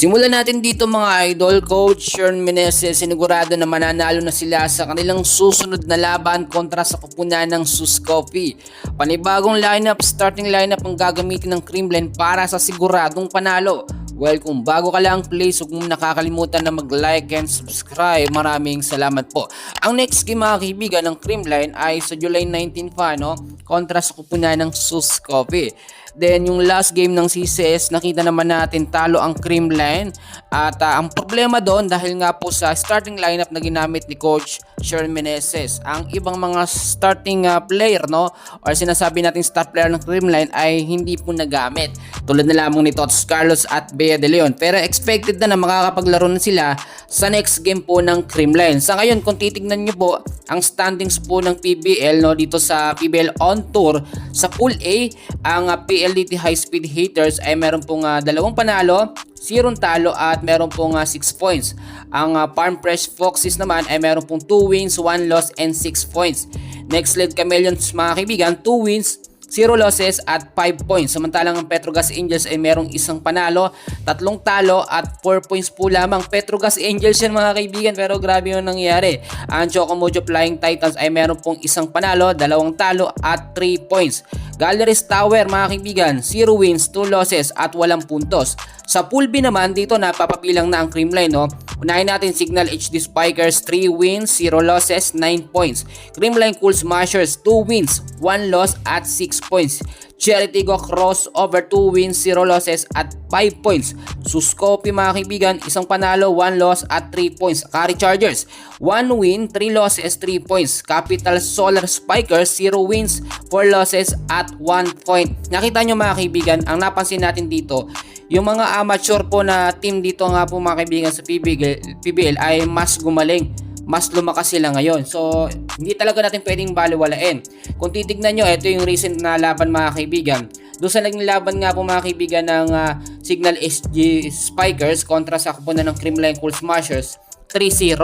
Simulan natin dito mga idol. Coach Sharon Meneses sinigurado na mananalo na sila sa kanilang susunod na laban kontra sa kupunan ng Suskopi. Panibagong lineup, starting lineup ang gagamitin ng Kremlin para sa siguradong panalo. Well, kung bago ka lang, please huwag mong nakakalimutan na mag-like and subscribe. Maraming salamat po. Ang next game mga kaibigan ng Kremlin ay sa July 19 pa, no? Kontra sa kupunan ng Suskopi. Then yung last game ng CCS, nakita naman natin talo ang Kremlin. At ang problema doon dahil nga po sa starting lineup na ginamit ni Coach Sharon Meneses, ang ibang mga starting player, no, or sinasabi natin star player ng Kremlin ay hindi po nagamit. Tulad na lamang ni Tots Carlos at Bea de Leon. Pero expected na makakapaglaro na sila sa next game po ng Kremlin. Sa ngayon, kung titignan nyo po ang standings po ng PBL, no, dito sa PBL On Tour, sa Pool A, ang PLDT High Speed Hitters ay meron pong 2 panalo, 0 talo at meron pong 6 points. Ang Farm Fresh Foxes naman ay meron pong 2 wins, 1 loss and 6 points. Next Lead Chameleons mga kaibigan, 2 wins, 0 losses at 5 points. Samantalang ang Petrogas Angels ay merong 1 panalo, 3 talo at 4 points po lamang. Petrogas Angels yan mga kaibigan, pero grabe yung nangyari. Ang Chocomojo Flying Titans ay meron pong 1 panalo, 2 talo at 3 points. Galleries Tower mga kaibigan, 0 wins, 2 losses at walang puntos. Sa Pool B naman, dito napapabilang na ang Kremlin, no? Unahin natin Signal HD Spikers, 3 wins, 0 losses, 9 points. Kremlin Cool Smashers, 2 wins, 1 loss at 6 points. Cherry Tigo Crossover, 2 wins, 0 losses at 5 points. Suskopi mga kaibigan, 1 panalo, 1 loss at 3 points. Akari Chargers, 1 win, 3 losses, 3 points. Capital Solar Spikers, 0 wins, 4 losses at 1 point. Nakita nyo mga kaibigan, ang napansin natin dito, yung mga amateur po na team dito nga po mga kaibigan sa PBL ay mas gumaling, mas lumakas sila ngayon. So hindi talaga natin pwedeng baliwalain. Kung titignan nyo, ito yung recent na laban mga kaibigan. Doon sa naging laban nga po mga kaibigan ng Signal SG Spikers kontra sa kupunan ng Kremlin Cool Smashers, 3-0.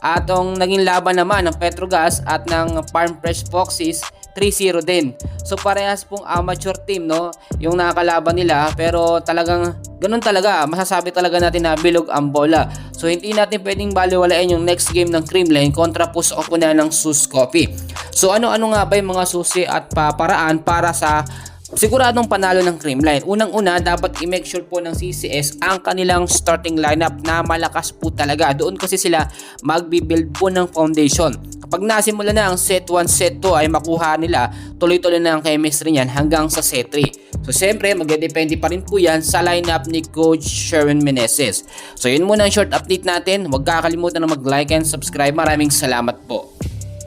At ang naging laban naman ng Petrogas at ng Farm Fresh Foxes, 3-0 din. So parehas pong amateur team, no, yung nakakalaban nila, pero talagang ganun talaga, masasabi talaga natin na bilog ang bola. So hindi natin pwedeng baliwalain yung next game ng Kremlin kontra po sa kupunan ng Suskopi. So ano-ano nga ba yung mga susi at paraan para sa siguradong panalo ng Kremlin? Unang-una, dapat i-make sure po ng CCS ang kanilang starting lineup na malakas po talaga. Doon kasi sila magbibuild po ng foundation. Kapag nasimula na ang set 1, set 2 ay makuha nila, tuloy-tuloy na ang chemistry niyan hanggang sa set 3. So siyempre, magdedepende pa rin po yan sa lineup ni Coach Sharon Meneses. So yun muna ang short update natin. Huwag kakalimutan na mag-like and subscribe. Maraming salamat po.